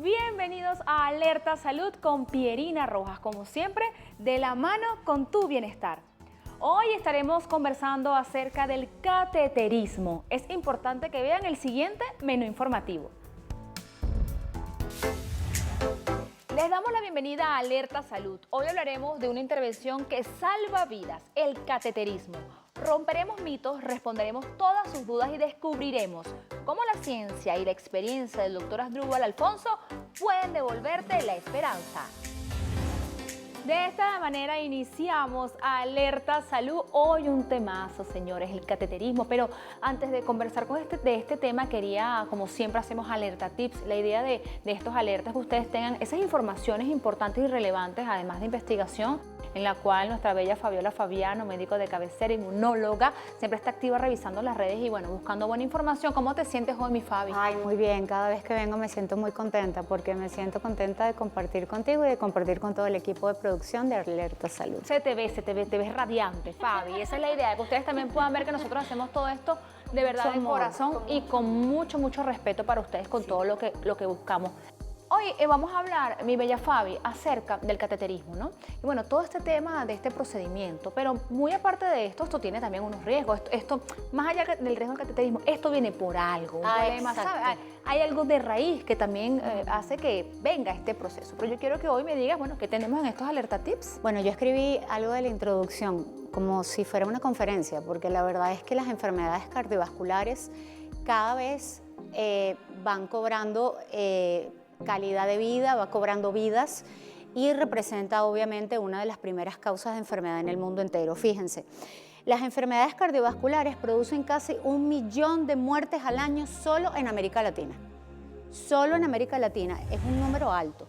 Bienvenidos a Alerta Salud con Pierina Rojas, como siempre, de la mano con tu bienestar. Hoy estaremos conversando acerca del cateterismo. Es importante que vean el siguiente menú informativo. Les damos la bienvenida a Alerta Salud. Hoy hablaremos de una intervención que salva vidas, el cateterismo. Romperemos mitos, responderemos todas sus dudas y descubriremos cómo la ciencia y la experiencia del doctor Asdrúbal Alfonso pueden devolverte la esperanza. De esta manera iniciamos Alerta Salud. Hoy un temazo, señores, el cateterismo. Pero antes de conversar de este tema, quería, como siempre hacemos Alerta Tips, la idea de estos alertas que ustedes tengan esas informaciones importantes y relevantes, además de investigación, en la cual nuestra bella Fabiola Fabiano, médico de cabecera, inmunóloga, siempre está activa revisando las redes y bueno, buscando buena información. ¿Cómo te sientes hoy, mi Fabi? Ay, muy bien. Cada vez que vengo me siento muy contenta porque me siento contenta de compartir contigo y de compartir con todo el equipo de producción de Alerta Salud. Te ves radiante, Fabi. Esa es la idea, que ustedes también puedan ver que nosotros hacemos todo esto de verdad, de corazón y con mucho respeto para ustedes, con todo lo que buscamos. Hoy vamos a hablar, mi bella Fabi, acerca del cateterismo, ¿no? Y bueno, todo este tema de este procedimiento, pero muy aparte de esto tiene también unos riesgos. Esto más allá del riesgo del cateterismo, esto viene por algo, un problema, ¿sabes? Hay algo de raíz que también hace que venga este proceso. Pero yo quiero que hoy me digas, bueno, ¿qué tenemos en estos Alerta Tips? Bueno, yo escribí algo de la introducción, como si fuera una conferencia, porque la verdad es que las enfermedades cardiovasculares cada vez van cobrando calidad de vida, va cobrando vidas y representa obviamente una de las primeras causas de enfermedad en el mundo entero. Fíjense, las enfermedades cardiovasculares producen casi 1 millón de muertes al año solo en América Latina. Solo en América Latina, es un número alto.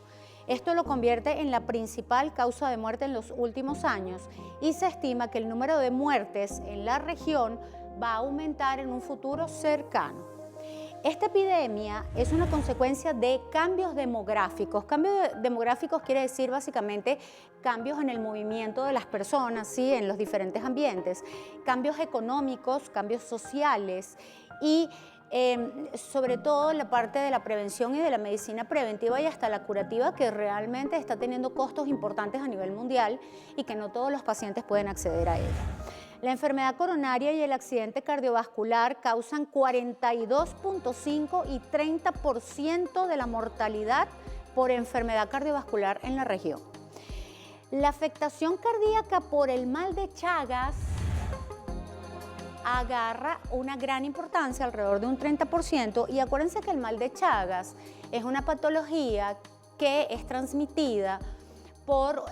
Esto lo convierte en la principal causa de muerte en los últimos años y se estima que el número de muertes en la región va a aumentar en un futuro cercano. Esta epidemia es una consecuencia de cambios demográficos. Cambios demográficos quiere decir básicamente cambios en el movimiento de las personas, ¿sí? En los diferentes ambientes, cambios económicos, cambios sociales y sobre todo la parte de la prevención y de la medicina preventiva y hasta la curativa, que realmente está teniendo costos importantes a nivel mundial y que no todos los pacientes pueden acceder a ella. La enfermedad coronaria y el accidente cardiovascular causan 42.5 y 30% de la mortalidad por enfermedad cardiovascular en la región. La afectación cardíaca por el mal de Chagas agarra una gran importancia, alrededor de un 30%, y acuérdense que el mal de Chagas es una patología que es transmitida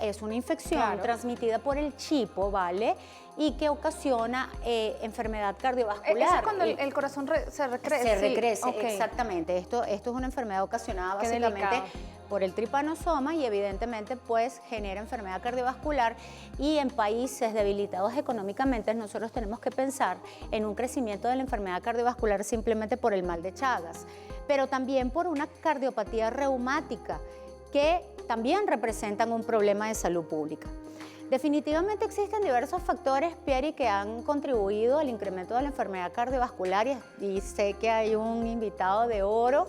es una infección transmitida por el chipo, ¿vale? Y que ocasiona enfermedad cardiovascular. Eso es cuando el corazón se recrece. Se recrece, sí. Okay. Exactamente. Esto es una enfermedad ocasionada básicamente por el tripanosoma y evidentemente pues genera enfermedad cardiovascular, y en países debilitados económicamente nosotros tenemos que pensar en un crecimiento de la enfermedad cardiovascular simplemente por el mal de Chagas, pero también por una cardiopatía reumática que también representan un problema de salud pública. Definitivamente existen diversos factores, Pieri, que han contribuido al incremento de la enfermedad cardiovascular y sé que hay un invitado de oro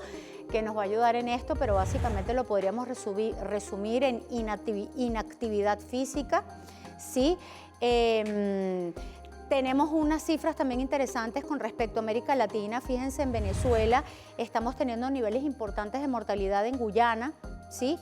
que nos va a ayudar en esto, pero básicamente lo podríamos resumir en inactividad física, ¿sí? Tenemos unas cifras también interesantes con respecto a América Latina. Fíjense, en Venezuela estamos teniendo niveles importantes de mortalidad en Guyana, ¿sí?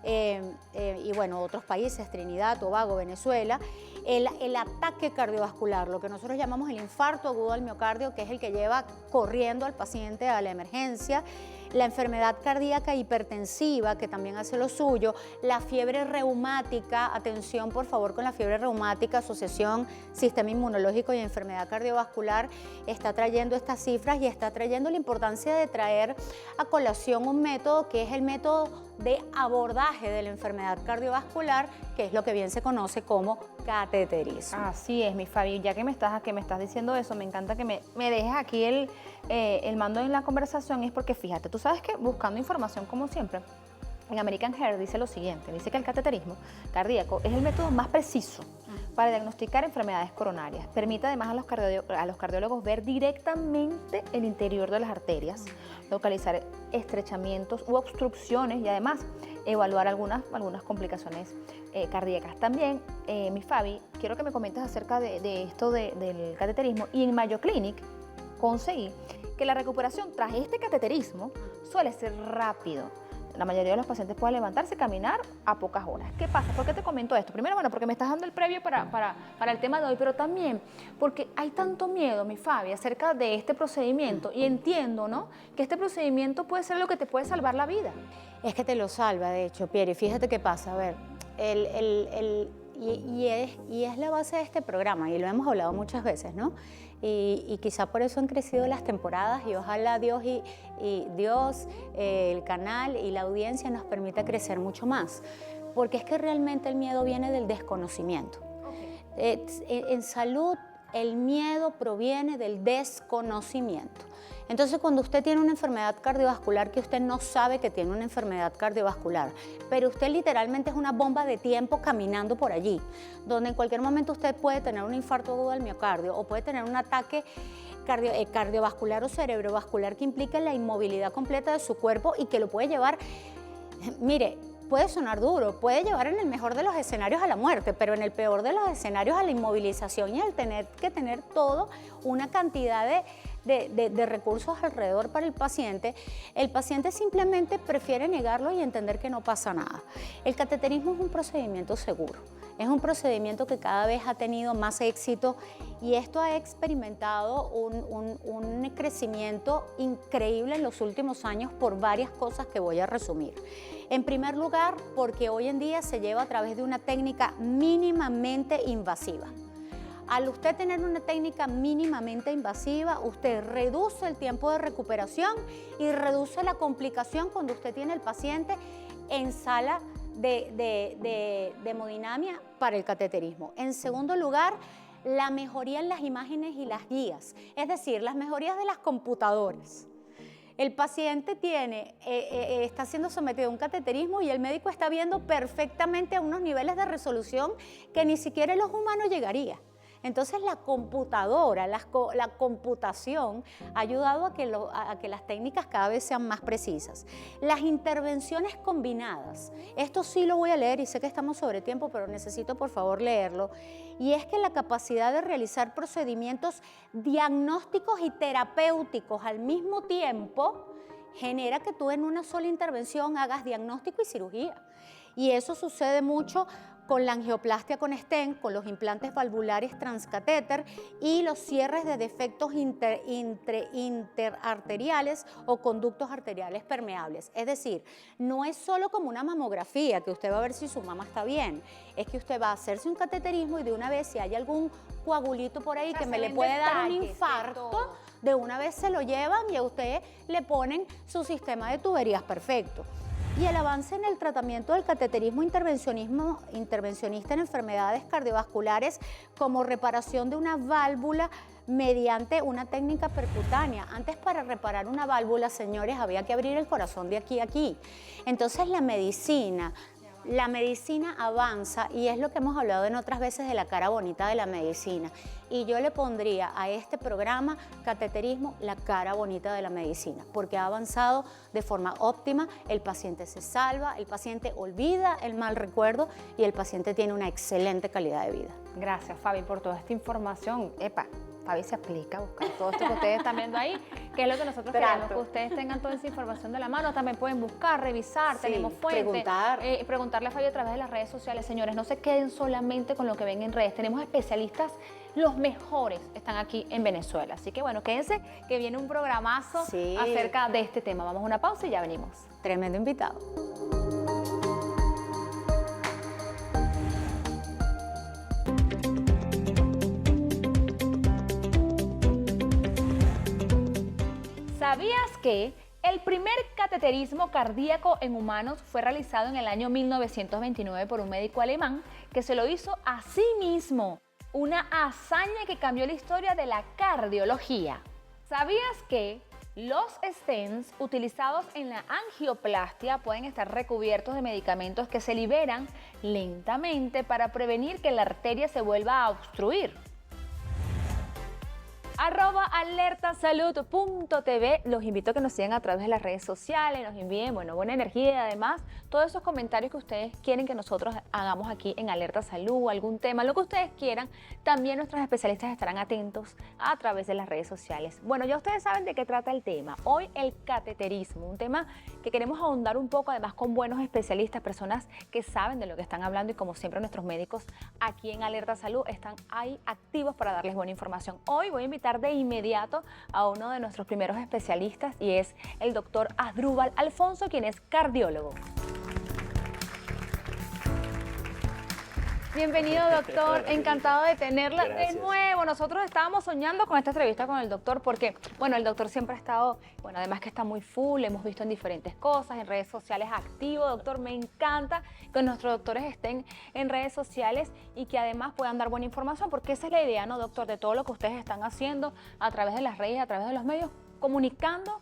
Y bueno, otros países, Trinidad, Tobago, Venezuela. El ataque cardiovascular, lo que nosotros llamamos el infarto agudo al miocardio, que es el que lleva corriendo al paciente a la emergencia, la enfermedad cardíaca hipertensiva, que también hace lo suyo, la fiebre reumática, atención por favor con la fiebre reumática, Asociación Sistema Inmunológico y Enfermedad Cardiovascular, está trayendo estas cifras y está trayendo la importancia de traer a colación un método que es el método de abordaje de la enfermedad cardiovascular, que es lo que bien se conoce como cateterismo. Así es, mi Fabi, ya que me estás diciendo eso, me encanta que me dejes aquí el mando en la conversación, es porque fíjate, tú sabes que buscando información como siempre, en American Heart dice lo siguiente, dice que el cateterismo cardíaco es el método más preciso para diagnosticar enfermedades coronarias. Permite además a los cardiólogos ver directamente el interior de las arterias, localizar estrechamientos u obstrucciones y además evaluar algunas complicaciones cardíacas. También, mi Fabi, quiero que me comentes acerca de esto del cateterismo. Y en Mayo Clinic conseguí que la recuperación tras este cateterismo suele ser rápido. La mayoría de los pacientes pueden levantarse y caminar a pocas horas. ¿Qué pasa? ¿Por qué te comento esto? Primero, bueno, porque me estás dando el previo para el tema de hoy, pero también porque hay tanto miedo, mi Fabi, acerca de este procedimiento y entiendo, ¿no?, que este procedimiento puede ser lo que te puede salvar la vida. Es que te lo salva, de hecho, Pieri. Fíjate qué pasa. A ver, y es la base de este programa, y lo hemos hablado muchas veces, ¿no? Y quizá por eso han crecido las temporadas, y ojalá Dios el canal y la audiencia nos permita crecer mucho más, porque es que realmente el miedo viene del desconocimiento. En salud, el miedo proviene del desconocimiento. Entonces, cuando usted tiene una enfermedad cardiovascular que usted no sabe que tiene una enfermedad cardiovascular, pero usted literalmente es una bomba de tiempo caminando por allí, donde en cualquier momento usted puede tener un infarto agudo del miocardio o puede tener un ataque cardiovascular o cerebrovascular que implica la inmovilidad completa de su cuerpo y que lo puede llevar, mire, puede sonar duro, puede llevar en el mejor de los escenarios a la muerte, pero en el peor de los escenarios a la inmovilización y al tener que tener todo una cantidad de recursos alrededor para el paciente simplemente prefiere negarlo y entender que no pasa nada. El cateterismo es un procedimiento seguro, es un procedimiento que cada vez ha tenido más éxito y esto ha experimentado un crecimiento increíble en los últimos años por varias cosas que voy a resumir. En primer lugar, porque hoy en día se lleva a través de una técnica mínimamente invasiva. Al usted tener una técnica mínimamente invasiva, usted reduce el tiempo de recuperación y reduce la complicación cuando usted tiene el paciente en sala de hemodinamia para el cateterismo. En segundo lugar, la mejoría en las imágenes y las guías, es decir, las mejorías de las computadoras. El paciente está siendo sometido a un cateterismo y el médico está viendo perfectamente a unos niveles de resolución que ni siquiera el ojo humano llegaría. Entonces la computadora, la computación ha ayudado a que las técnicas cada vez sean más precisas. Las intervenciones combinadas, esto sí lo voy a leer y sé que estamos sobre tiempo, pero necesito por favor leerlo, y es que la capacidad de realizar procedimientos diagnósticos y terapéuticos al mismo tiempo genera que tú en una sola intervención hagas diagnóstico y cirugía. Y eso sucede mucho con la angioplastia con stent, con los implantes valvulares transcatéter y los cierres de defectos interarteriales o conductos arteriales permeables. Es decir, no es solo como una mamografía, que usted va a ver si su mama está bien, es que usted va a hacerse un cateterismo y de una vez si hay algún coagulito por ahí que me le puede dar un infarto, de una vez se lo llevan y a usted le ponen su sistema de tuberías perfecto. Y el avance en el tratamiento del cateterismo intervencionista en enfermedades cardiovasculares como reparación de una válvula mediante una técnica percutánea. Antes, para reparar una válvula, señores, había que abrir el corazón de aquí a aquí. Entonces la medicina avanza y es lo que hemos hablado en otras veces de la cara bonita de la medicina. Y yo le pondría a este programa Cateterismo la cara bonita de la medicina, porque ha avanzado de forma óptima, el paciente se salva, el paciente olvida el mal recuerdo y el paciente tiene una excelente calidad de vida. Gracias, Fabi, por toda esta información. Fabi se aplica a buscar todo esto que ustedes están viendo ahí, que es lo que nosotros queremos, que ustedes tengan toda esa información de la mano. También pueden buscar, revisar, tenemos fuentes. Preguntarle a Fabi a través de las redes sociales. Señores, no se queden solamente con lo que ven en redes. Tenemos especialistas, los mejores están aquí en Venezuela. Así que bueno, quédense que viene un programazo acerca de este tema. Vamos a una pausa y ya venimos. Tremendo invitado. ¿Sabías que el primer cateterismo cardíaco en humanos fue realizado en el año 1929 por un médico alemán que se lo hizo a sí mismo? Una hazaña que cambió la historia de la cardiología. ¿Sabías que Los stents utilizados en la angioplastia pueden estar recubiertos de medicamentos que se liberan lentamente para prevenir que la arteria se vuelva a obstruir. @alertasalud.tv. Los invito a que nos sigan a través de las redes sociales, nos envíen, buena energía y además todos esos comentarios que ustedes quieren que nosotros hagamos aquí en Alerta Salud, algún tema, lo que ustedes quieran. También nuestros especialistas estarán atentos a través de las redes sociales. Bueno, ya ustedes saben de qué trata el tema. Hoy el cateterismo, un tema que queremos ahondar un poco, además con buenos especialistas, personas que saben de lo que están hablando y como siempre nuestros médicos aquí en Alerta Salud están ahí activos para darles buena información. Hoy voy a invitar de inmediato a uno de nuestros primeros especialistas y es el doctor Asdrúbal Alfonso, quien es cardiólogo. Bienvenido, doctor. Encantado de tenerla de nuevo. Nosotros estábamos soñando con esta entrevista con el doctor porque, el doctor siempre ha estado, además que está muy full, hemos visto en diferentes cosas, en redes sociales activo. Doctor, me encanta que nuestros doctores estén en redes sociales y que además puedan dar buena información, porque esa es la idea, ¿no, doctor? De todo lo que ustedes están haciendo a través de las redes, a través de los medios, comunicando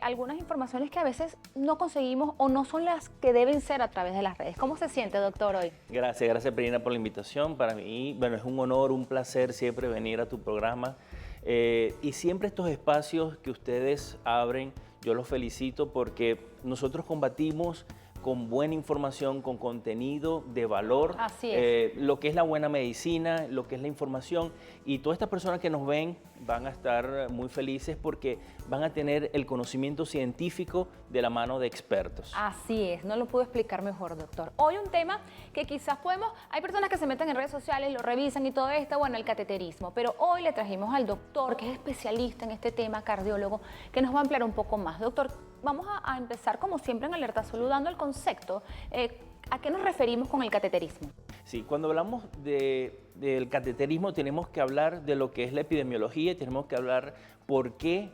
algunas informaciones que a veces no conseguimos o no son las que deben ser a través de las redes. ¿Cómo se siente, doctor, hoy? Gracias, Perina, por la invitación. Para mí, es un honor, un placer siempre venir a tu programa. Y siempre estos espacios que ustedes abren, yo los felicito porque nosotros combatimos con buena información, con contenido de valor. Así es. Lo que es la buena medicina, lo que es la información. Y todas estas personas que nos ven van a estar muy felices porque van a tener el conocimiento científico de la mano de expertos. Así es, no lo puedo explicar mejor, doctor. Hoy un tema que quizás hay personas que se meten en redes sociales, lo revisan y todo esto, el cateterismo, pero hoy le trajimos al doctor, que es especialista en este tema, cardiólogo, que nos va a ampliar un poco más. Doctor, vamos a empezar como siempre en Alerta Salud dando el concepto. ¿A qué nos referimos con el cateterismo? Sí, cuando hablamos del cateterismo tenemos que hablar de lo que es la epidemiología, tenemos que hablar por qué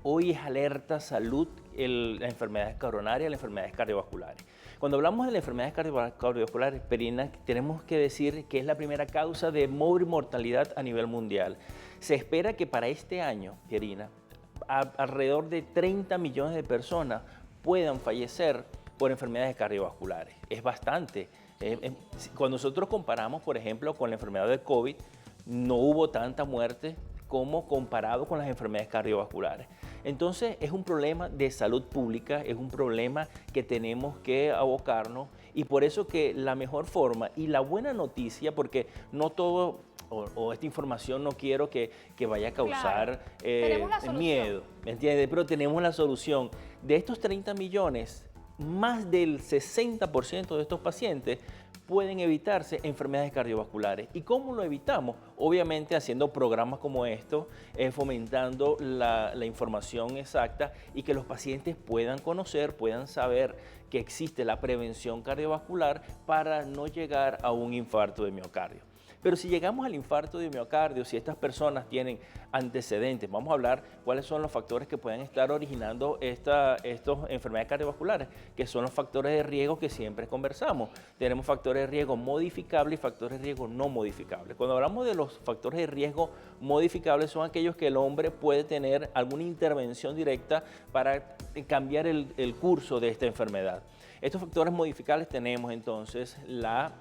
hoy es Alerta Salud las enfermedades coronarias, las enfermedades cardiovasculares. Cuando hablamos de las enfermedades cardiovasculares, Perina, tenemos que decir que es la primera causa de mortalidad a nivel mundial. Se espera que para este año, Perina, alrededor de 30 millones de personas puedan fallecer por enfermedades cardiovasculares. Es bastante. Cuando nosotros comparamos, por ejemplo, con la enfermedad del COVID, no hubo tanta muerte como comparado con las enfermedades cardiovasculares. Entonces, es un problema de salud pública, es un problema que tenemos que abocarnos y por eso que la mejor forma y la buena noticia, porque no todo o esta información no quiero que vaya a causar miedo, ¿me entiendes? Pero tenemos la solución. De estos 30 millones, más del 60% de estos pacientes pueden evitarse enfermedades cardiovasculares. ¿Y cómo lo evitamos? Obviamente haciendo programas como estos, fomentando la información exacta y que los pacientes puedan conocer, puedan saber que existe la prevención cardiovascular para no llegar a un infarto de miocardio. Pero si llegamos al infarto de miocardio, si estas personas tienen antecedentes, vamos a hablar cuáles son los factores que pueden estar originando estas enfermedades cardiovasculares, que son los factores de riesgo que siempre conversamos. Tenemos factores de riesgo modificables y factores de riesgo no modificables. Cuando hablamos de los factores de riesgo modificables, son aquellos que el hombre puede tener alguna intervención directa para cambiar el curso de esta enfermedad. Estos factores modificables tenemos entonces la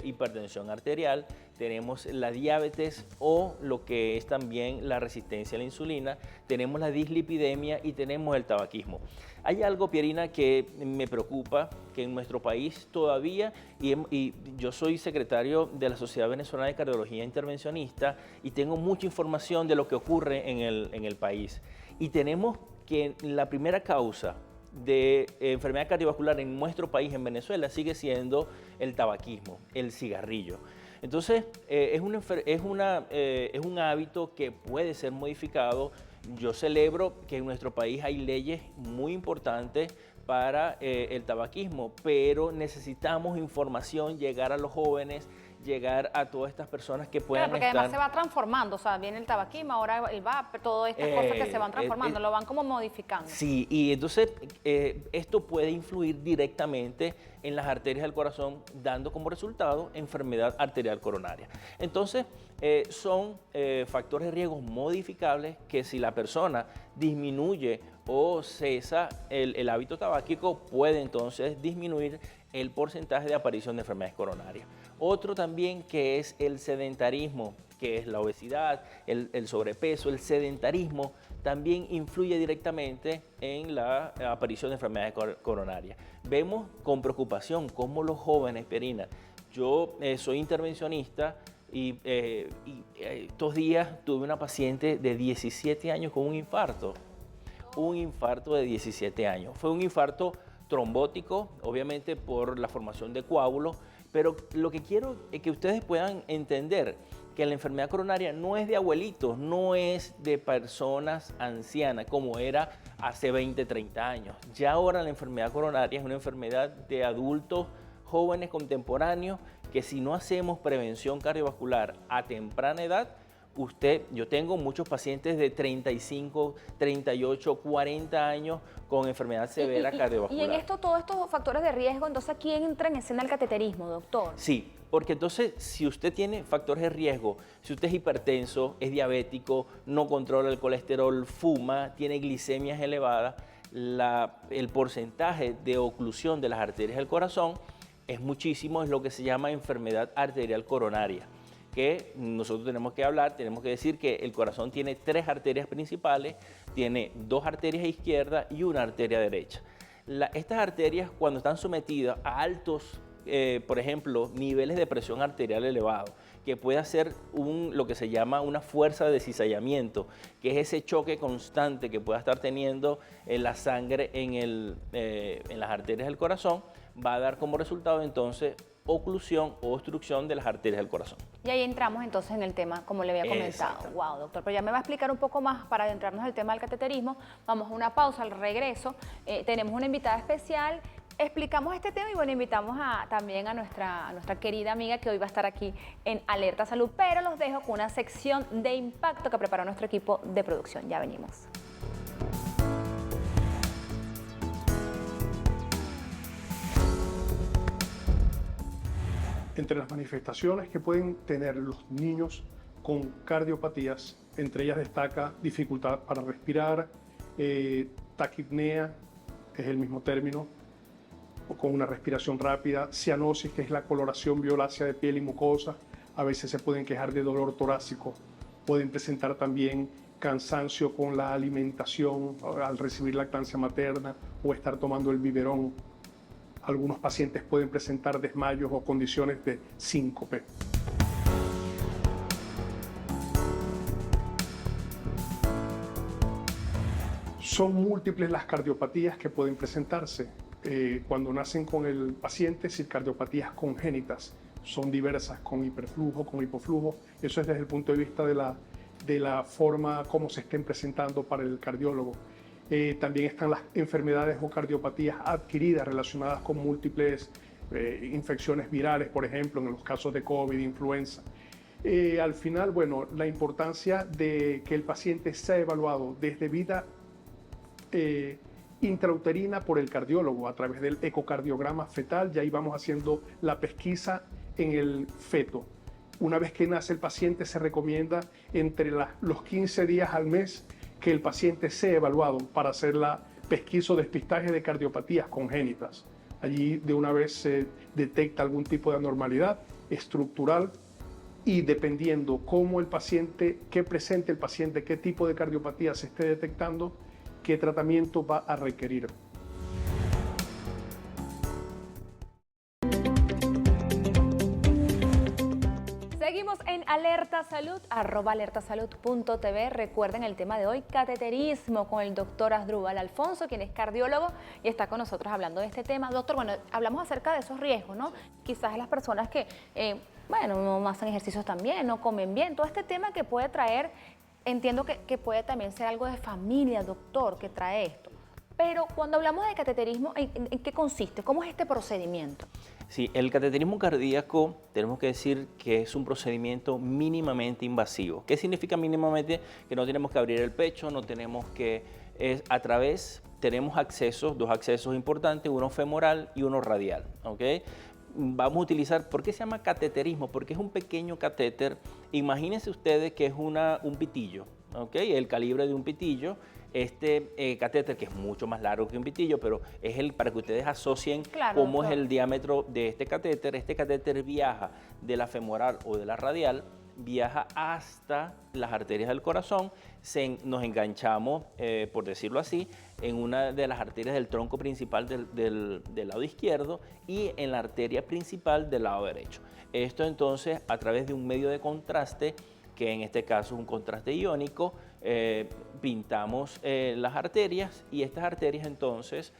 hipertensión arterial, tenemos la diabetes o lo que es también la resistencia a la insulina, tenemos la dislipidemia y tenemos el tabaquismo. Hay algo, Pierina, que me preocupa, que en nuestro país todavía, y yo soy secretario de la Sociedad Venezolana de Cardiología Intervencionista y tengo mucha información de lo que ocurre en el país. Y tenemos que la primera causa de enfermedad cardiovascular en nuestro país, en Venezuela, sigue siendo el tabaquismo, el cigarrillo. Entonces, es un hábito que puede ser modificado. Yo celebro que en nuestro país hay leyes muy importantes para el tabaquismo, pero necesitamos información, llegar a los jóvenes llegar a todas estas personas que puedan Claro, porque estar... además se va transformando, o sea, viene el tabaquismo, ahora el vapor, todas estas cosas que se van transformando, lo van como modificando. Sí, y entonces esto puede influir directamente en las arterias del corazón, dando como resultado enfermedad arterial coronaria. Entonces, son factores de riesgo modificables que si la persona disminuye o cesa el hábito tabáquico, puede entonces disminuir el porcentaje de aparición de enfermedades coronarias. Otro también que es el sedentarismo, que es la obesidad, el sobrepeso, el sedentarismo, también influye directamente en la aparición de enfermedades coronarias. Vemos con preocupación cómo los jóvenes, Pierina, yo soy intervencionista y estos días tuve una paciente de 17 años con un infarto de 17 años. Fue un infarto trombótico, obviamente por la formación de coágulos, pero lo que quiero es que ustedes puedan entender que la enfermedad coronaria no es de abuelitos, no es de personas ancianas como era hace 20, 30 años. Ya ahora la enfermedad coronaria es una enfermedad de adultos jóvenes contemporáneos que si no hacemos prevención cardiovascular a temprana edad, yo tengo muchos pacientes de 35, 38, 40 años con enfermedad severa cardiovascular. Y en esto, todos estos factores de riesgo, entonces, ¿aquí entra en escena el cateterismo, doctor? Sí, porque entonces, si usted tiene factores de riesgo, si usted es hipertenso, es diabético, no controla el colesterol, fuma, tiene glicemias elevadas, el porcentaje de oclusión de las arterias del corazón es muchísimo, es lo que se llama enfermedad arterial coronaria, que nosotros tenemos que hablar, tenemos que decir que el corazón tiene 3 arterias principales, tiene 2 arterias izquierdas y 1 arteria derecha. Estas arterias, cuando están sometidas a altos, por ejemplo, niveles de presión arterial elevado, que puede hacer lo que se llama una fuerza de cizallamiento, que es ese choque constante que pueda estar teniendo la sangre en las arterias del corazón, va a dar como resultado entonces oclusión o obstrucción de las arterias del corazón. Y ahí entramos entonces en el tema, como le había comentado. Wow, doctor, pero ya me va a explicar un poco más para adentrarnos en el tema del cateterismo. Vamos a una pausa, al regreso tenemos una invitada especial, explicamos este tema y bueno, invitamos también a nuestra querida amiga que hoy va a estar aquí en Alerta Salud, pero los dejo con una sección de impacto que preparó nuestro equipo de producción. Ya venimos. Entre las manifestaciones que pueden tener los niños con cardiopatías, entre ellas destaca dificultad para respirar, taquipnea, es el mismo término, o con una respiración rápida, cianosis, que es la coloración violácea de piel y mucosa, a veces se pueden quejar de dolor torácico, pueden presentar también cansancio con la alimentación al recibir lactancia materna o estar tomando el biberón. Algunos pacientes pueden presentar desmayos o condiciones de síncope. Son múltiples las cardiopatías que pueden presentarse. Cuando nacen con el paciente, si cardiopatías congénitas son diversas, con hiperflujo, con hipoflujo. Eso es desde el punto de vista de la forma como se estén presentando para el cardiólogo. También están las enfermedades o cardiopatías adquiridas relacionadas con múltiples infecciones virales, por ejemplo, en los casos de COVID, influenza. Al final, bueno, la importancia de que el paciente sea evaluado desde vida intrauterina por el cardiólogo a través del ecocardiograma fetal, y ahí vamos haciendo la pesquisa en el feto. Una vez que nace el paciente, se recomienda entre los 15 días al mes que el paciente sea evaluado para hacer la pesquisa o despistaje de cardiopatías congénitas. Allí de una vez se detecta algún tipo de anormalidad estructural y dependiendo cómo el paciente, qué presente el paciente, qué tipo de cardiopatía se esté detectando, qué tratamiento va a requerir. Seguimos en Alerta Salud, @alertasalud.tv. Recuerden el tema de hoy, cateterismo, con el doctor Asdrúbal Alfonso, quien es cardiólogo y está con nosotros hablando de este tema. Doctor, bueno, hablamos acerca de esos riesgos, ¿no? Quizás las personas que, no hacen ejercicios también, no comen bien, todo este tema que puede traer, entiendo que puede también ser algo de familia, doctor, que trae esto. Pero cuando hablamos de cateterismo, ¿en qué consiste? ¿Cómo es este procedimiento? Sí, el cateterismo cardíaco tenemos que decir que es un procedimiento mínimamente invasivo. ¿Qué significa mínimamente? Que no tenemos que abrir el pecho, no tenemos que, tenemos accesos, dos accesos importantes, uno femoral y uno radial, ¿ok? Vamos a utilizar, ¿por qué se llama cateterismo? Porque es un pequeño catéter. Imagínense ustedes que es un pitillo, ¿ok? El calibre de un pitillo. Este catéter, que es mucho más largo que un pitillo, pero es para que ustedes asocien cómo es el diámetro de este catéter viaja de la femoral o de la radial, viaja hasta las arterias del corazón, nos enganchamos, por decirlo así, en una de las arterias del tronco principal del lado izquierdo y en la arteria principal del lado derecho. Esto entonces a través de un medio de contraste, que en este caso es un contraste iónico, pintamos las arterias y estas arterias entonces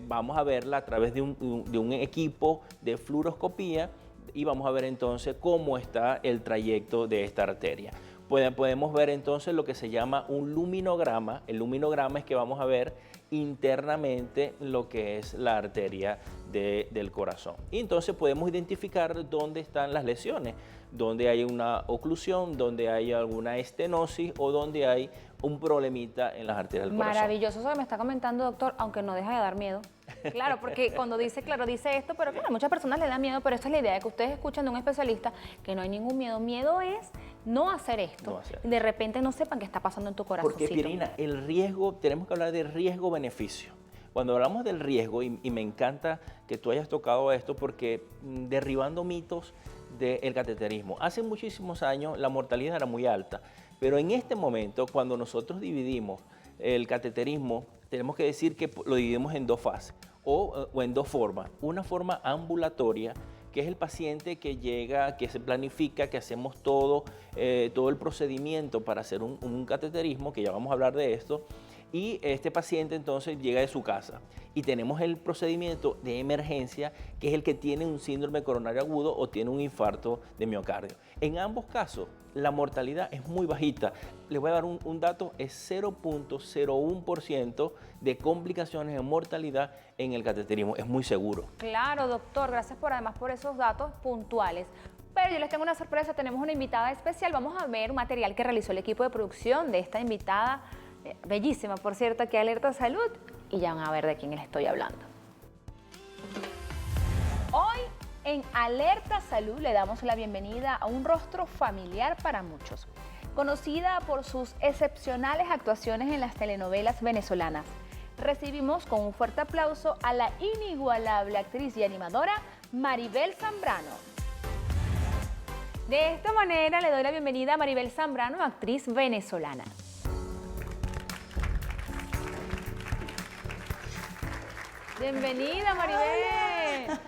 vamos a verla a través de un equipo de fluoroscopía y vamos a ver entonces cómo está el trayecto de esta arteria. Podemos ver entonces lo que se llama un luminograma. El luminograma es que vamos a ver internamente lo que es la arteria del corazón. Y entonces podemos identificar dónde están las lesiones, dónde hay una oclusión, dónde hay alguna estenosis o dónde hay un problemita en las arterias del corazón. Maravilloso eso que me está comentando, doctor, aunque no deja de dar miedo. Claro, porque cuando dice esto, pero claro, a muchas personas le da miedo, pero esta es la idea de que ustedes escuchan de un especialista que no hay ningún miedo. Miedo es no hacer esto. No hacer. De repente no sepan qué está pasando en tu corazón. Porque, Pirina, el riesgo, tenemos que hablar de riesgo-beneficio. Cuando hablamos del riesgo, y me encanta que tú hayas tocado esto porque derribando mitos del cateterismo. Hace muchísimos años la mortalidad era muy alta, pero en este momento, cuando nosotros dividimos el cateterismo, tenemos que decir que lo dividimos en dos fases o en dos formas. Una forma ambulatoria, que es el paciente que llega, que se planifica, que hacemos todo el procedimiento para hacer un cateterismo, que ya vamos a hablar de esto, y este paciente entonces llega de su casa y tenemos el procedimiento de emergencia, que es el que tiene un síndrome coronario agudo o tiene un infarto de miocardio. En ambos casos, la mortalidad es muy bajita. Les voy a dar un dato, es 0.01% de complicaciones en mortalidad en el cateterismo. Es muy seguro. Claro, doctor, gracias además por esos datos puntuales. Pero yo les tengo una sorpresa, tenemos una invitada especial. Vamos a ver un material que realizó el equipo de producción de esta invitada, bellísima, por cierto, aquí a Alerta Salud, y ya van a ver de quién les estoy hablando. Hoy en Alerta Salud le damos la bienvenida a un rostro familiar para muchos, conocida por sus excepcionales actuaciones en las telenovelas venezolanas. Recibimos con un fuerte aplauso a la inigualable actriz y animadora Maribel Zambrano. De esta manera le doy la bienvenida a Maribel Zambrano, actriz venezolana. Bienvenida, Maribel.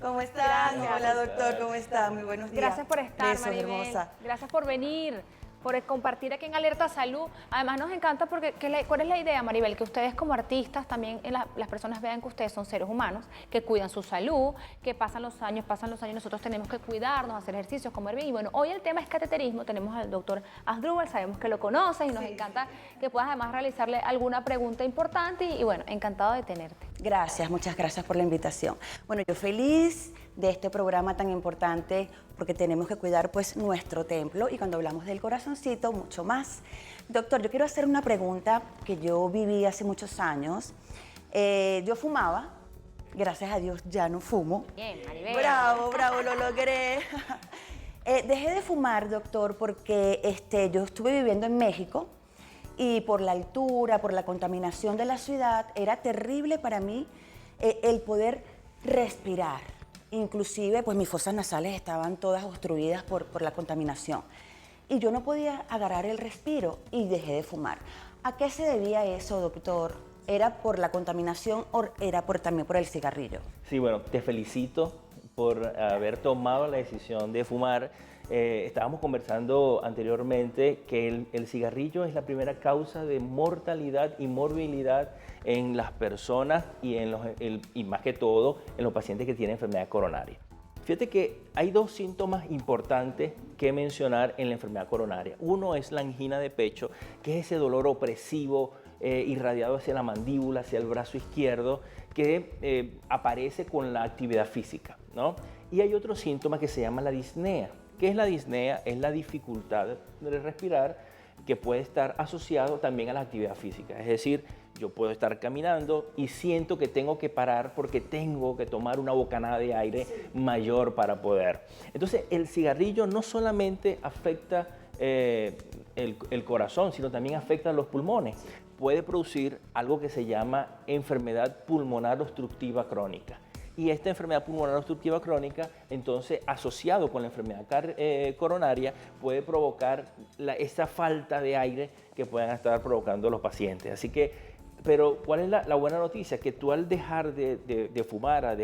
¿Cómo estás? Gracias. Hola, doctor, ¿cómo está? Muy buenos días. Gracias por estar, Besos, Maribel. hermosa. Gracias por venir, por compartir aquí en Alerta Salud. Además nos encanta porque, ¿cuál es la idea, Maribel? Que ustedes como artistas también, las personas vean que ustedes son seres humanos, que cuidan su salud, que pasan los años, nosotros tenemos que cuidarnos, hacer ejercicios, comer bien. Y bueno, hoy el tema es cateterismo, tenemos al doctor Asdrúbal, sabemos que lo conoces y nos encanta que puedas además realizarle alguna pregunta importante y bueno, encantado de tenerte. Gracias, muchas gracias por la invitación. Bueno, yo feliz de este programa tan importante porque tenemos que cuidar pues nuestro templo y cuando hablamos del corazoncito, mucho más. Doctor, yo quiero hacer una pregunta que yo viví hace muchos años. Yo fumaba, gracias a Dios ya no fumo. Bien, Maribel. Bravo, bravo, lo logré. Dejé de fumar, doctor, porque yo estuve viviendo en México y por la altura, por la contaminación de la ciudad, era terrible para mí el poder respirar. Inclusive, pues mis fosas nasales estaban todas obstruidas por la contaminación. Y yo no podía agarrar el respiro y dejé de fumar. ¿A qué se debía eso, doctor? ¿Era por la contaminación o era también por el cigarrillo? Sí, bueno, te felicito por haber tomado la decisión de fumar. Estábamos conversando anteriormente que el cigarrillo es la primera causa de mortalidad y morbilidad en las personas y, y más que todo en los pacientes que tienen enfermedad coronaria. Fíjate que hay dos síntomas importantes que mencionar en la enfermedad coronaria. Uno es la angina de pecho, que es ese dolor opresivo irradiado hacia la mandíbula, hacia el brazo izquierdo, que aparece con la actividad física, ¿no? Y hay otro síntoma que se llama la disnea. ¿Qué es la disnea? Es la dificultad de respirar, que puede estar asociado también a la actividad física. Es decir, yo puedo estar caminando y siento que tengo que parar porque tengo que tomar una bocanada de aire mayor para poder. Entonces, el cigarrillo no solamente afecta el corazón, sino también afecta los pulmones. Puede producir algo que se llama enfermedad pulmonar obstructiva crónica. Y esta enfermedad pulmonar obstructiva crónica, entonces, asociado con la enfermedad coronaria, puede provocar esa falta de aire que puedan estar provocando los pacientes. Así que, pero ¿cuál es la buena noticia? Que tú al dejar de fumar,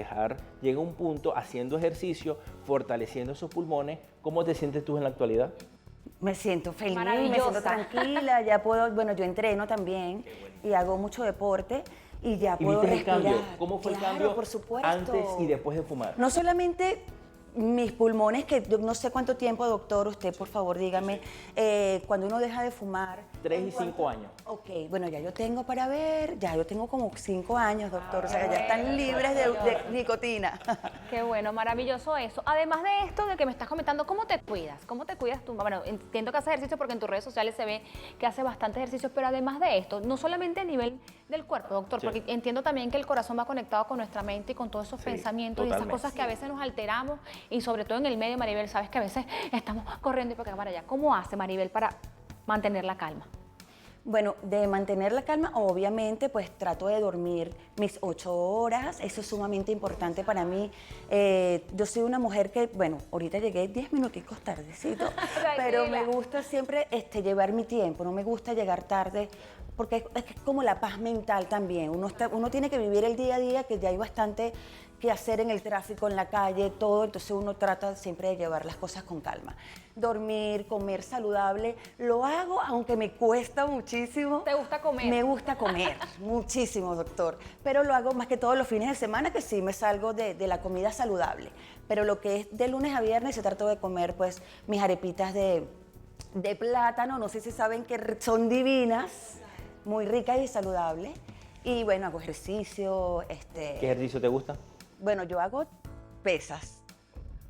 llega un punto haciendo ejercicio, fortaleciendo esos pulmones. ¿Cómo te sientes tú en la actualidad? Me siento feliz, me Maravillosa. siento tranquila, ya puedo, bueno, yo entreno también y hago mucho deporte y ya ¿Y puedo viste el respirar. cambio? ¿Cómo fue Claro, el cambio por supuesto. antes y después de fumar? No solamente mis pulmones, que yo no sé cuánto tiempo, doctor, usted por favor dígame, cuando uno deja de fumar. 3 y 5 años. Ok, bueno, ya yo tengo para ver, ya yo tengo como 5 años, doctor, o sea, ya están libres de nicotina. Qué bueno, maravilloso eso. Además de esto, de que me estás comentando, ¿cómo te cuidas? ¿Cómo te cuidas tú? Bueno, entiendo que haces ejercicio porque en tus redes sociales se ve que hace bastante ejercicio, pero además de esto, no solamente a nivel del cuerpo, doctor, Sí. porque entiendo también que el corazón va conectado con nuestra mente y con todos esos Sí, pensamientos y esas totalmente. cosas que a veces nos alteramos y sobre todo en el medio, Maribel, sabes que a veces estamos corriendo y para acá para allá. ¿Cómo hace Maribel para mantener la calma? Bueno, de mantener la calma, obviamente, pues trato de dormir mis 8 horas, eso es sumamente importante para mí. Yo soy una mujer que, bueno, ahorita llegué 10 minuticos tardecito, pero me gusta siempre llevar mi tiempo, no me gusta llegar tarde, porque es como la paz mental también. Uno tiene que vivir el día a día, que ya hay bastante que hacer en el tráfico, en la calle, todo, entonces uno trata siempre de llevar las cosas con calma. Dormir, comer saludable, lo hago aunque me cuesta muchísimo. ¿Te gusta comer? Me gusta comer, muchísimo, doctor, pero lo hago más que todos los fines de semana, que sí me salgo de la comida saludable, pero lo que es de lunes a viernes se trato de comer pues mis arepitas de plátano, no sé si saben que son divinas, muy ricas y saludables, y bueno, hago ejercicio, ¿Qué ejercicio te gusta? bueno, yo hago pesas,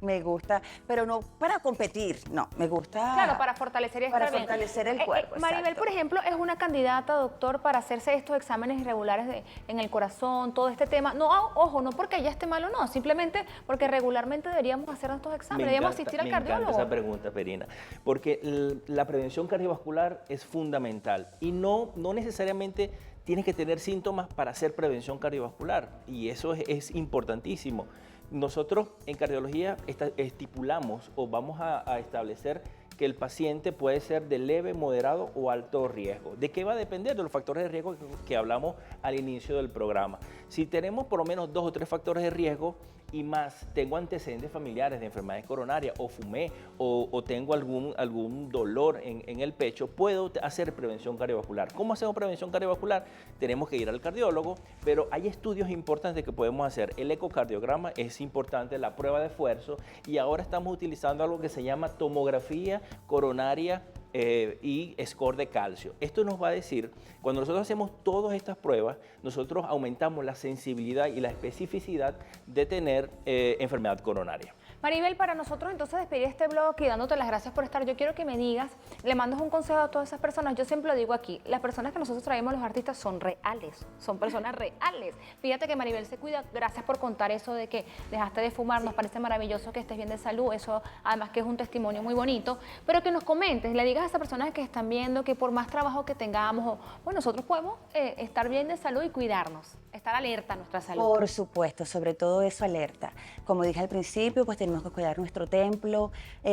me gusta, pero no para competir, no, me gusta... Claro, para fortalecer y estar Para bien. fortalecer el cuerpo, Maribel, exacto. por ejemplo, es una candidata, doctor, para hacerse estos exámenes irregulares en el corazón, todo este tema. No, ojo, no porque ella esté mal o no, simplemente porque regularmente deberíamos hacer estos exámenes, deberíamos asistir al Me cardiólogo. encanta esa pregunta, Perina, porque la prevención cardiovascular es fundamental y no necesariamente tienes que tener síntomas para hacer prevención cardiovascular, y eso es importantísimo. Nosotros en cardiología estipulamos o vamos a establecer que el paciente puede ser de leve, moderado o alto riesgo. ¿De qué va a depender? De los factores de riesgo que hablamos al inicio del programa. Si tenemos por lo menos 2 o 3 factores de riesgo y más, tengo antecedentes familiares de enfermedades coronarias o fumé o tengo algún dolor en el pecho, puedo hacer prevención cardiovascular. ¿Cómo hacemos prevención cardiovascular? Tenemos que ir al cardiólogo, pero hay estudios importantes que podemos hacer. El ecocardiograma es importante, la prueba de esfuerzo, y ahora estamos utilizando algo que se llama tomografía coronaria y score de calcio. Esto nos va a decir, cuando nosotros hacemos todas estas pruebas, nosotros aumentamos la sensibilidad y la especificidad de tener enfermedad coronaria. Maribel, para nosotros entonces despedir este blog y dándote las gracias por estar, yo quiero que me digas, le mandas un consejo a todas esas personas. Yo siempre lo digo aquí, las personas que nosotros traemos, los artistas, son reales, son personas reales. Fíjate que Maribel se cuida, gracias por contar eso de que dejaste de fumar, nos parece maravilloso que estés bien de salud, eso además que es un testimonio muy bonito, pero que nos comentes, le digas a esas personas que están viendo que por más trabajo que tengamos, bueno, nosotros podemos estar bien de salud y cuidarnos, estar alerta a nuestra salud. Por supuesto, sobre todo eso, alerta. Como dije al principio, pues tenemos que cuidar nuestro templo,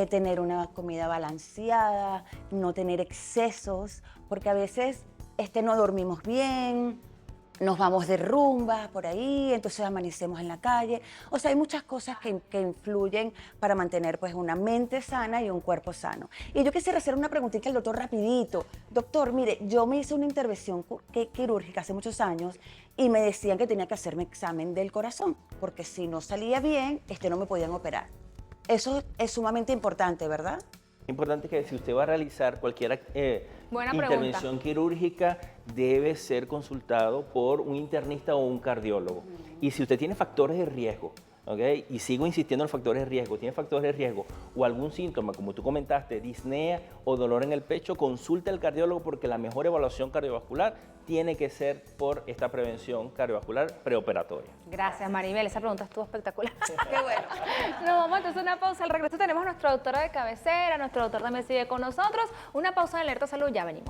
tener una comida balanceada, no tener excesos, porque a veces no dormimos bien, nos vamos de rumba por ahí, entonces amanecemos en la calle. O sea, hay muchas cosas que influyen para mantener pues una mente sana y un cuerpo sano. Y yo quisiera hacer una preguntita al doctor rapidito. Doctor, mire, yo me hice una intervención quirúrgica hace muchos años y me decían que tenía que hacerme examen del corazón, porque si no salía bien, no me podían operar. Eso es sumamente importante, ¿verdad? Importante que si usted va a realizar cualquier Buena intervención quirúrgica, debe ser consultado por un internista o un cardiólogo. Y si usted tiene factores de riesgo, ¿ok? Y sigo insistiendo en los factores de riesgo, tiene factores de riesgo o algún síntoma, como tú comentaste, disnea o dolor en el pecho, consulte al cardiólogo porque la mejor evaluación cardiovascular tiene que ser por esta prevención cardiovascular preoperatoria. Gracias, Maribel. Esa pregunta estuvo espectacular. Qué bueno. Nos vamos entonces a una pausa. Al regreso tenemos a nuestra doctora de cabecera, nuestro doctor también sigue con nosotros. Una pausa en Alerta Salud, ya venimos.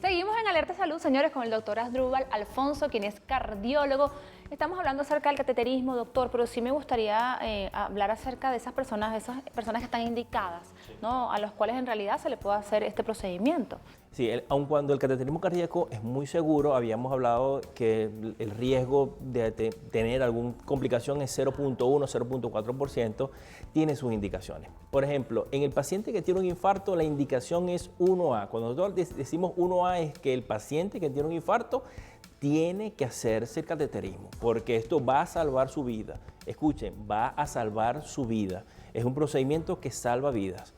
Seguimos en Alerta Salud, señores, con el doctor Asdrúbal Alfonso, quien es cardiólogo. Estamos hablando acerca del cateterismo, doctor, pero sí me gustaría hablar acerca de esas personas que están indicadas, ¿no? A las cuales en realidad se le puede hacer este procedimiento. Sí, aun cuando el cateterismo cardíaco es muy seguro, habíamos hablado que el riesgo de tener alguna complicación es 0.1, 0.4%, tiene sus indicaciones. Por ejemplo, en el paciente que tiene un infarto, la indicación es 1A. Cuando nosotros decimos 1A es que el paciente que tiene un infarto tiene que hacerse el cateterismo, porque esto va a salvar su vida. Escuchen, va a salvar su vida. Es un procedimiento que salva vidas.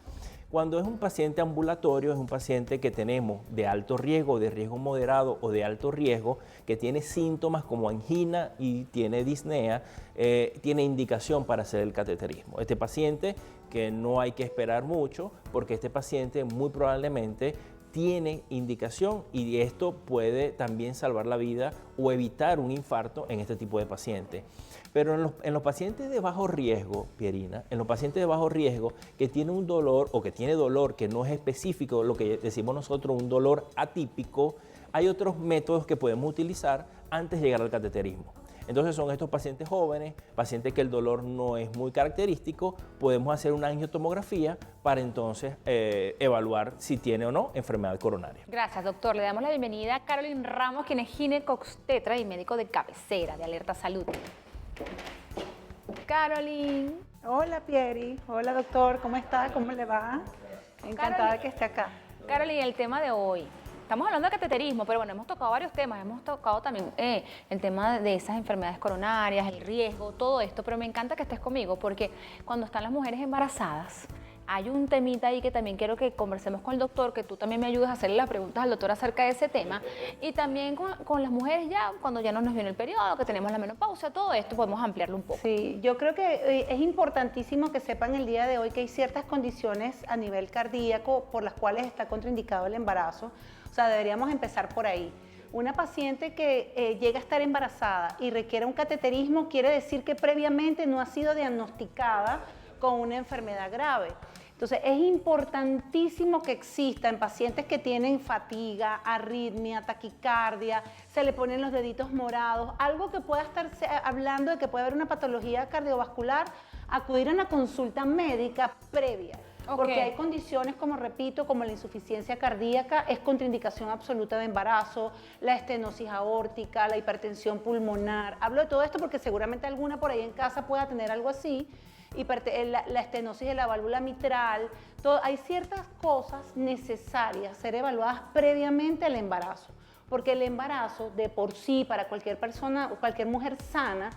Cuando es un paciente ambulatorio, es un paciente que tenemos de alto riesgo, de riesgo moderado o de alto riesgo, que tiene síntomas como angina y tiene disnea, tiene indicación para hacer el cateterismo. Este paciente que no hay que esperar mucho, porque este paciente muy probablemente tiene indicación y esto puede también salvar la vida o evitar un infarto en este tipo de pacientes. Pero en los pacientes de bajo riesgo, Pierina, en los pacientes de bajo riesgo que tienen un dolor o que tiene dolor que no es específico, lo que decimos nosotros un dolor atípico, hay otros métodos que podemos utilizar antes de llegar al cateterismo. Entonces son estos pacientes jóvenes, pacientes que el dolor no es muy característico, podemos hacer una angiotomografía para entonces evaluar si tiene o no enfermedad coronaria. Gracias, doctor. Le damos la bienvenida a Carolyn Ramos, quien es ginecobstetra y médico de cabecera de Alerta Salud. Carolyn. Hola Pieri, hola doctor, ¿cómo está? ¿Cómo le va? Encantada de que esté acá. Carolyn, el tema de hoy. Estamos hablando de cateterismo, pero bueno, hemos tocado varios temas. Hemos tocado también el tema de esas enfermedades coronarias, el riesgo, todo esto. Pero me encanta que estés conmigo porque cuando están las mujeres embarazadas, hay un temita ahí que también quiero que conversemos con el doctor, que tú también me ayudes a hacerle las preguntas al doctor acerca de ese tema. Y también con las mujeres ya, cuando ya no nos viene el periodo, que tenemos la menopausia, todo esto podemos ampliarlo un poco. Sí, yo creo que es importantísimo que sepan el día de hoy que hay ciertas condiciones a nivel cardíaco por las cuales está contraindicado el embarazo. O sea, deberíamos empezar por ahí. Una paciente que llega a estar embarazada y requiere un cateterismo quiere decir que previamente no ha sido diagnosticada con una enfermedad grave. Entonces, es importantísimo que exista en pacientes que tienen fatiga, arritmia, taquicardia, se le ponen los deditos morados, algo que pueda estar hablando de que puede haber una patología cardiovascular, acudir a una consulta médica previa. Porque hay condiciones, como repito, como la insuficiencia cardíaca, es contraindicación absoluta de embarazo, la estenosis aórtica, la hipertensión pulmonar. Hablo de todo esto porque seguramente alguna por ahí en casa pueda tener algo así. La estenosis de la válvula mitral, hay ciertas cosas necesarias ser evaluadas previamente al embarazo, porque el embarazo de por sí para cualquier persona o cualquier mujer sana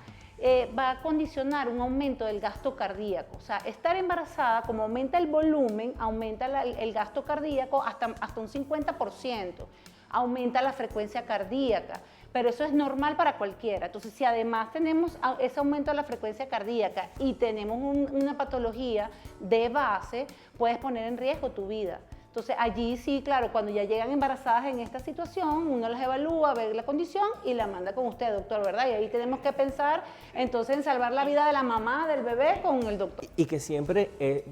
va a condicionar un aumento del gasto cardíaco. O sea, estar embarazada, como aumenta el volumen, aumenta el gasto cardíaco hasta un 50%, aumenta la frecuencia cardíaca. Pero eso es normal para cualquiera. Entonces, si además tenemos ese aumento de la frecuencia cardíaca y tenemos una patología de base, puedes poner en riesgo tu vida. Entonces, allí sí, claro, cuando ya llegan embarazadas en esta situación, uno las evalúa, ve la condición y la manda con usted, doctor, ¿verdad? Y ahí tenemos que pensar entonces en salvar la vida de la mamá, del bebé, con el doctor. Y que siempre,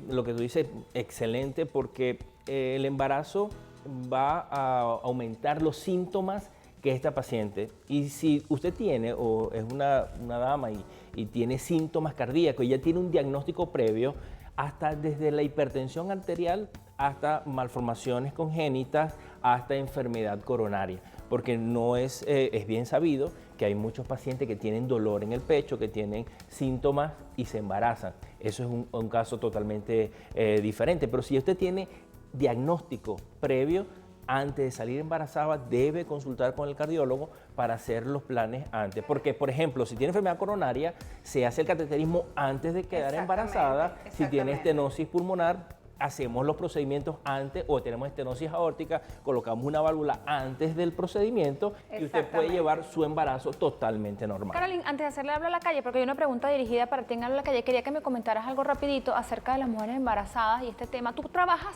lo que tú dices, excelente, porque el embarazo va a aumentar los síntomas que esta paciente, y si usted tiene o es una dama y tiene síntomas cardíacos y ya tiene un diagnóstico previo, hasta desde la hipertensión arterial hasta malformaciones congénitas, hasta enfermedad coronaria, porque no es bien sabido que hay muchos pacientes que tienen dolor en el pecho, que tienen síntomas y se embarazan. Eso es un caso totalmente diferente, pero si usted tiene diagnóstico previo, antes de salir embarazada debe consultar con el cardiólogo para hacer los planes antes. Porque, por ejemplo, si tiene enfermedad coronaria, se hace el cateterismo antes de quedar embarazada. Si tiene estenosis pulmonar, hacemos los procedimientos antes, o tenemos estenosis aórtica, colocamos una válvula antes del procedimiento y usted puede llevar su embarazo totalmente normal. Carolyn, antes de hacerle hablo a la calle, porque hay una pregunta dirigida para ti en Habla a la Calle, quería que me comentaras algo rapidito acerca de las mujeres embarazadas y este tema. Tú trabajas,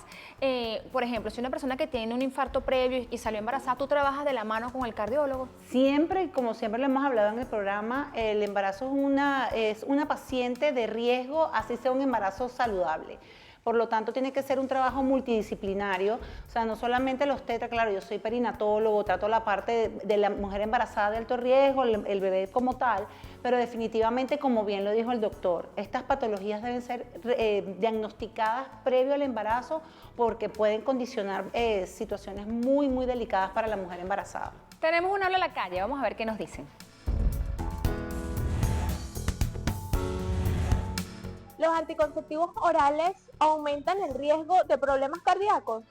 por ejemplo, si una persona que tiene un infarto previo y salió embarazada, ¿tú trabajas de la mano con el cardiólogo? Siempre, como siempre lo hemos hablado en el programa, el embarazo es una paciente de riesgo, así sea un embarazo saludable. Por lo tanto, tiene que ser un trabajo multidisciplinario, o sea, no solamente los obstetra, claro, yo soy perinatólogo, trato la parte de la mujer embarazada de alto riesgo, el bebé como tal, pero definitivamente, como bien lo dijo el doctor, estas patologías deben ser diagnosticadas previo al embarazo porque pueden condicionar situaciones muy, muy delicadas para la mujer embarazada. Tenemos un Habla a la Calle, vamos a ver qué nos dicen. ¿Los anticonceptivos orales aumentan el riesgo de problemas cardíacos?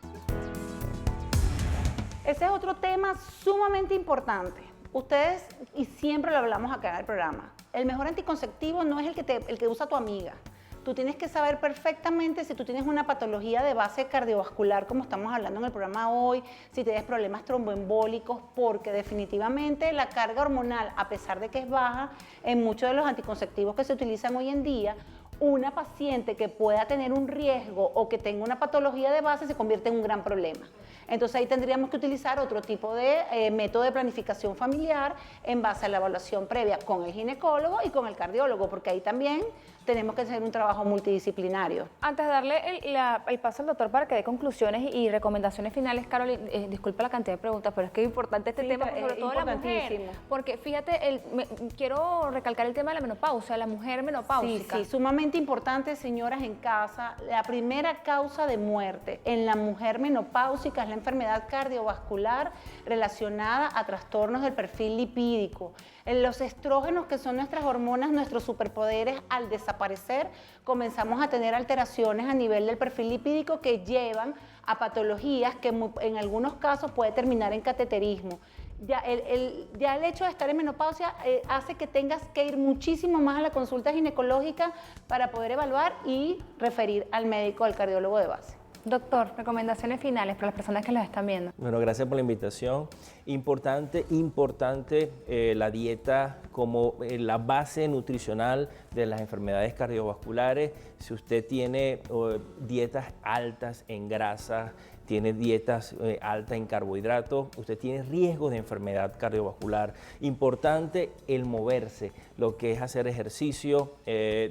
Ese es otro tema sumamente importante. Ustedes, y siempre lo hablamos acá en el programa, el mejor anticonceptivo no es el que usa tu amiga. Tú tienes que saber perfectamente si tú tienes una patología de base cardiovascular, como estamos hablando en el programa hoy, si tienes problemas tromboembólicos, porque definitivamente la carga hormonal, a pesar de que es baja, en muchos de los anticonceptivos que se utilizan hoy en día, una paciente que pueda tener un riesgo o que tenga una patología de base se convierte en un gran problema. Entonces ahí tendríamos que utilizar otro tipo de método de planificación familiar en base a la evaluación previa con el ginecólogo y con el cardiólogo, porque ahí también tenemos que hacer un trabajo multidisciplinario. Antes de darle el paso al doctor para que dé conclusiones y recomendaciones finales, Carolyn, disculpa la cantidad de preguntas, pero es que es importante este tema, sobre todo la mujer. Porque fíjate, quiero recalcar el tema de la menopausia, la mujer menopáusica. Sí, sumamente importante, señoras en casa. La primera causa de muerte en la mujer menopáusica es la enfermedad cardiovascular relacionada a trastornos del perfil lipídico. Los estrógenos, que son nuestras hormonas, nuestros superpoderes, al desaparecer, comenzamos a tener alteraciones a nivel del perfil lipídico que llevan a patologías que en algunos casos puede terminar en cateterismo. Ya el hecho de estar en menopausia hace que tengas que ir muchísimo más a la consulta ginecológica para poder evaluar y referir al médico, al cardiólogo de base. Doctor, recomendaciones finales para las personas que las están viendo. Bueno, gracias por la invitación. Importante la dieta como la base nutricional de las enfermedades cardiovasculares. Si usted tiene dietas altas en grasa, tiene dietas altas en carbohidratos, usted tiene riesgo de enfermedad cardiovascular. Importante el moverse, lo que es hacer ejercicio,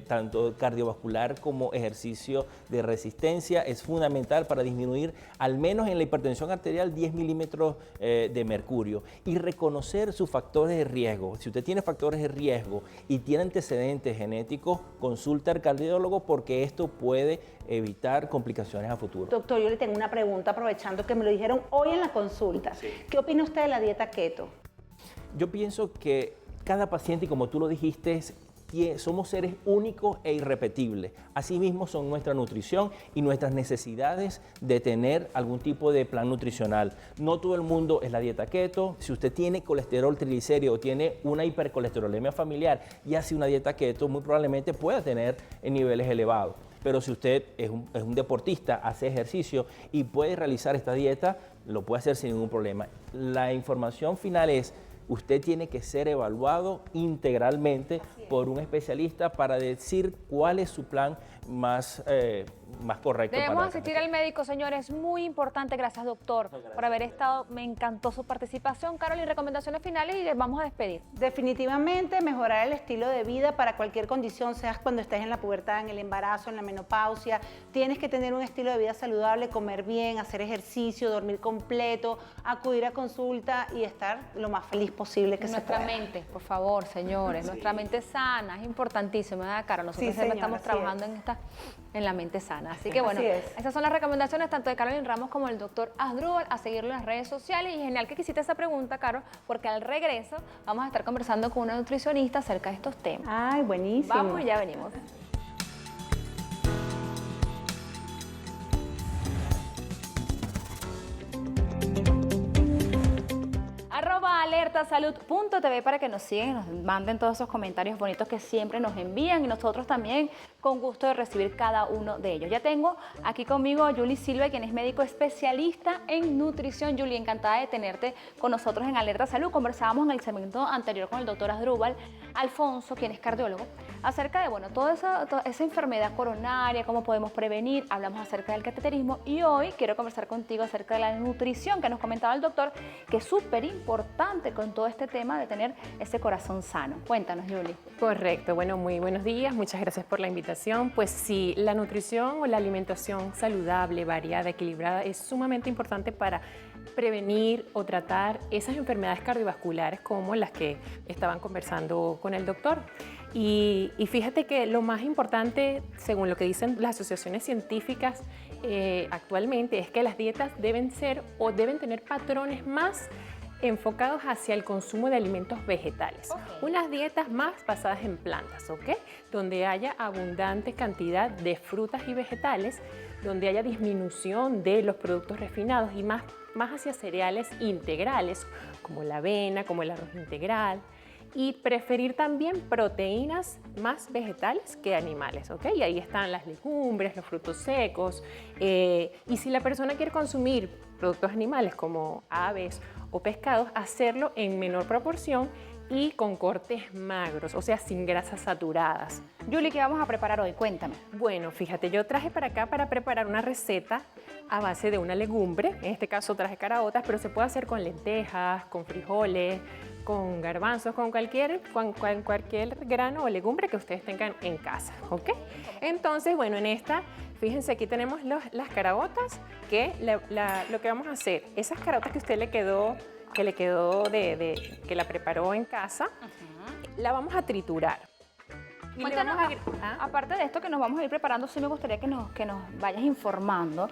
tanto cardiovascular como ejercicio de resistencia, es fundamental para disminuir, al menos en la hipertensión arterial, 10 milímetros de mercurio. Y reconocer sus factores de riesgo. Si usted tiene factores de riesgo y tiene antecedentes genéticos, consulta al cardiólogo porque esto puede evitar complicaciones a futuro. Doctor, yo le tengo una pregunta, aprovechando que me lo dijeron hoy en la consulta. Sí. ¿Qué opina usted de la dieta keto? Yo pienso que cada paciente, y como tú lo dijiste, somos seres únicos e irrepetibles. Asimismo son nuestra nutrición y nuestras necesidades de tener algún tipo de plan nutricional. No todo el mundo es la dieta keto. Si usted tiene colesterol triglicérido o tiene una hipercolesterolemia familiar y hace una dieta keto, muy probablemente pueda tener niveles elevados. Pero si usted es un deportista, hace ejercicio y puede realizar esta dieta, lo puede hacer sin ningún problema. La información final es: usted tiene que ser evaluado integralmente por un especialista para decir cuál es su plan más correcto. Debemos asistir al médico, señores, muy importante. Gracias, doctor, por haber estado. Me encantó su participación. Carolyn, recomendaciones finales y les vamos a despedir. Definitivamente mejorar el estilo de vida para cualquier condición, seas cuando estés en la pubertad, en el embarazo, en la menopausia. Tienes que tener un estilo de vida saludable, comer bien, hacer ejercicio, dormir completo, acudir a consulta y estar lo más feliz posible que se pueda. Nuestra mente, por favor, señores, nuestra mente sana, es importantísimo, ¿verdad, Caro? Nosotros siempre estamos trabajando en la mente sana. Así que bueno, esas son las recomendaciones tanto de Carolyn Ramos como del doctor Asdrúbal, a seguirlo en las redes sociales. Y genial que quisiste esa pregunta, Caro, porque al regreso vamos a estar conversando con una nutricionista acerca de estos temas. Ay, buenísimo. Vamos, ya venimos. alertasalud.tv para que nos sigan y nos manden todos esos comentarios bonitos que siempre nos envían y nosotros también con gusto de recibir cada uno de ellos. Ya tengo aquí conmigo a Julie Silva, quien es médico especialista en nutrición. Julie, encantada de tenerte con nosotros en Alerta Salud. Conversábamos en el segmento anterior con el doctor Asdrúbal Alfonso, quien es cardiólogo, acerca de toda esa enfermedad coronaria, cómo podemos prevenir. Hablamos acerca del cateterismo y hoy quiero conversar contigo acerca de la nutrición, que nos comentaba el doctor, que es súper importante con todo este tema de tener ese corazón sano. Cuéntanos, Julie. Correcto, bueno, muy buenos días, muchas gracias por la invitación. Pues sí, la nutrición o la alimentación saludable, variada, equilibrada es sumamente importante para prevenir o tratar esas enfermedades cardiovasculares como las que estaban conversando con el doctor. Y fíjate que lo más importante, según lo que dicen las asociaciones científicas actualmente, es que las dietas deben ser o deben tener patrones más enfocados hacia el consumo de alimentos vegetales. Unas dietas más basadas en plantas, ¿ok? Donde haya abundante cantidad de frutas y vegetales, donde haya disminución de los productos refinados y más hacia cereales integrales, como la avena, como el arroz integral. Y preferir también proteínas más vegetales que animales, ¿ok? Y ahí están las legumbres, los frutos secos. Y si la persona quiere consumir productos animales como aves o pescados, hacerlo en menor proporción y con cortes magros, o sea, sin grasas saturadas. Julie, ¿qué vamos a preparar hoy? Cuéntame. Bueno, fíjate, yo traje para acá para preparar una receta a base de una legumbre. En este caso traje caraotas, pero se puede hacer con lentejas, con frijoles, con garbanzos, con cualquier grano o legumbre que ustedes tengan en casa, ¿ok? Entonces, bueno, en esta, fíjense, aquí tenemos las caraotas, que lo que vamos a hacer, esas caraotas que a usted le quedó que la preparó en casa, la vamos a triturar. Y Cuéntanos, aparte de esto que nos vamos a ir preparando, sí me gustaría que nos vayas informando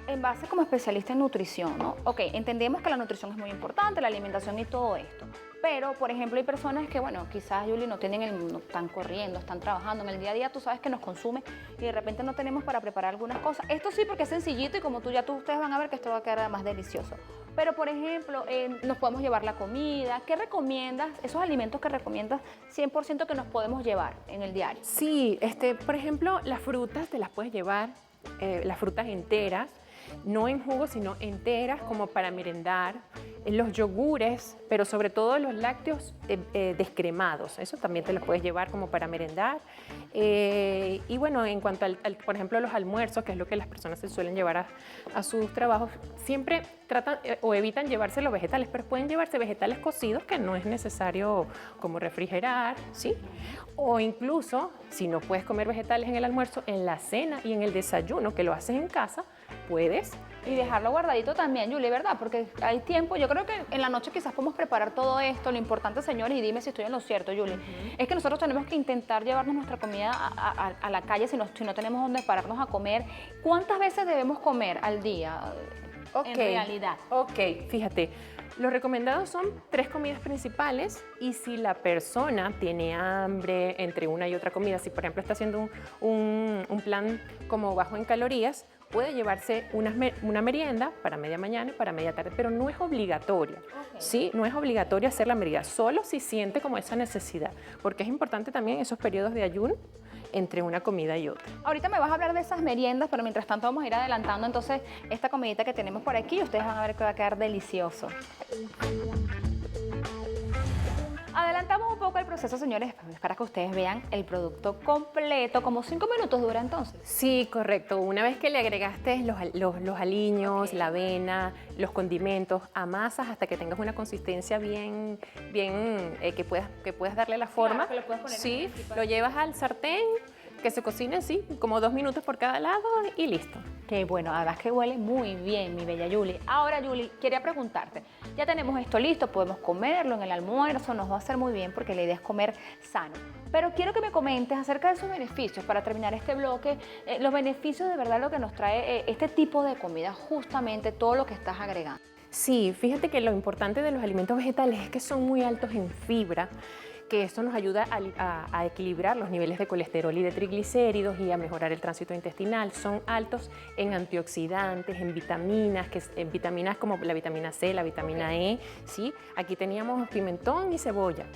en base como especialista en nutrición, ¿no? Ok, entendemos que la nutrición es muy importante, la alimentación y todo esto. Pero, por ejemplo, hay personas que, bueno, quizás, Julie, no están corriendo, están trabajando en el día a día, tú sabes que nos consume y de repente no tenemos para preparar algunas cosas. Esto sí, porque es sencillito y como ustedes van a ver que esto va a quedar más delicioso. Pero, por ejemplo, nos podemos llevar la comida. ¿Qué recomiendas? Esos alimentos que recomiendas 100% que nos podemos llevar en el diario. Sí, por ejemplo, las frutas te las puedes llevar, las frutas enteras, no en jugo, sino enteras como para merendar, los yogures, pero sobre todo los lácteos descremados, eso también te los puedes llevar como para merendar. Y bueno, en cuanto por ejemplo, a los almuerzos, que es lo que las personas se suelen llevar a sus trabajos, siempre tratan o evitan llevarse los vegetales, pero pueden llevarse vegetales cocidos que no es necesario como refrigerar, ¿sí? O incluso, si no puedes comer vegetales en el almuerzo, en la cena y en el desayuno, que lo haces en casa, puedes. Y dejarlo guardadito también, Julie, ¿verdad? Porque hay tiempo, yo creo que en la noche quizás podemos preparar todo esto. Lo importante, señores, y dime si estoy en lo cierto, Julie, es que nosotros tenemos que intentar llevarnos nuestra comida a la calle si no tenemos dónde pararnos a comer. ¿Cuántas veces debemos comer al día en realidad? Ok, fíjate, los recomendados son 3 comidas principales y si la persona tiene hambre entre una y otra comida, si por ejemplo está haciendo un plan como bajo en calorías, puede llevarse una merienda para media mañana y para media tarde, pero no es obligatorio, ¿sí? No es obligatorio hacer la merienda, solo si siente como esa necesidad, porque es importante también esos periodos de ayuno entre una comida y otra. Ahorita me vas a hablar de esas meriendas, pero mientras tanto vamos a ir adelantando entonces esta comidita que tenemos por aquí y ustedes van a ver que va a quedar delicioso. Adelantamos un poco el proceso, señores, para que ustedes vean el producto completo. Como 5 minutos dura entonces. Sí, correcto. Una vez que le agregaste los aliños, la avena, los condimentos, amasas hasta que tengas una consistencia bien que puedas darle la forma. Claro, que lo puedas poner sí, lo llevas al sartén, que se cocine así, como 2 minutos por cada lado y listo. Qué bueno, además que huele muy bien, mi bella Julie. Ahora, Julie, quería preguntarte, ya tenemos esto listo, podemos comerlo en el almuerzo, nos va a hacer muy bien porque la idea es comer sano. Pero quiero que me comentes acerca de sus beneficios para terminar este bloque, los beneficios de verdad lo que nos trae este tipo de comida, justamente todo lo que estás agregando. Sí, fíjate que lo importante de los alimentos vegetales es que son muy altos en fibra, que esto nos ayuda a equilibrar los niveles de colesterol y de triglicéridos y a mejorar el tránsito intestinal. Son altos en antioxidantes, en vitaminas como la vitamina C, la vitamina E, ¿sí? Aquí teníamos pimentón y cebolla.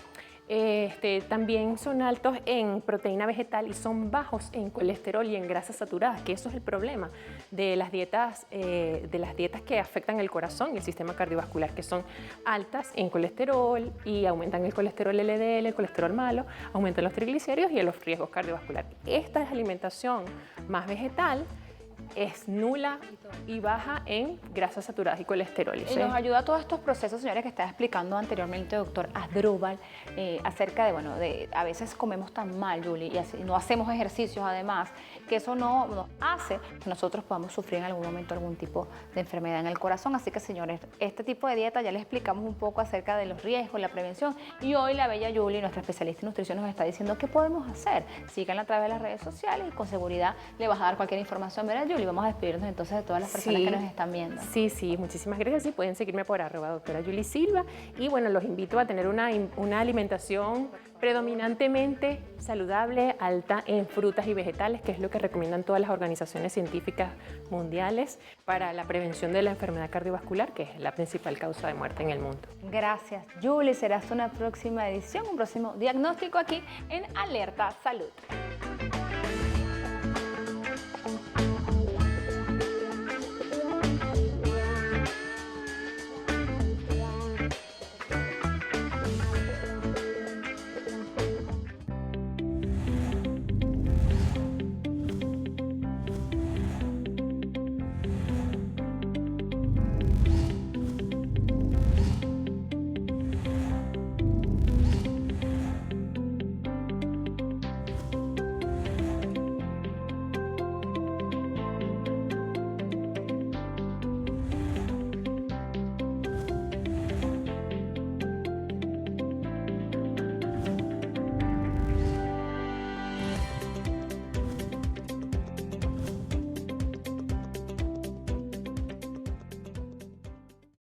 También son altos en proteína vegetal y son bajos en colesterol y en grasas saturadas, que eso es el problema de las dietas que afectan el corazón y el sistema cardiovascular, que son altas en colesterol y aumentan el colesterol LDL, el colesterol malo, aumentan los triglicéridos y los riesgos cardiovasculares. Esta alimentación más vegetal es nula y baja en grasas saturadas y colesterol. Y nos ayuda a todos estos procesos, señores, que estaba explicando anteriormente el doctor Asdrúbal, acerca de, a veces comemos tan mal, Julie, y no hacemos ejercicios además, que eso nos hace que nosotros podamos sufrir en algún momento algún tipo de enfermedad en el corazón. Así que, señores, este tipo de dieta ya les explicamos un poco acerca de los riesgos, la prevención, y hoy la bella Julie, nuestra especialista en nutrición, nos está diciendo qué podemos hacer. Síganla a través de las redes sociales y con seguridad le vas a dar cualquier información, ¿verdad, Julie? Vamos a despedirnos entonces de todas las personas que nos están viendo. Sí, muchísimas gracias. Y pueden seguirme por @doctora Julie Silva. Y bueno, los invito a tener una alimentación predominantemente saludable, alta en frutas y vegetales, que es lo que recomiendan todas las organizaciones científicas mundiales para la prevención de la enfermedad cardiovascular, que es la principal causa de muerte en el mundo. Gracias, Julie. Será hasta una próxima edición, un próximo diagnóstico aquí en Alerta Salud.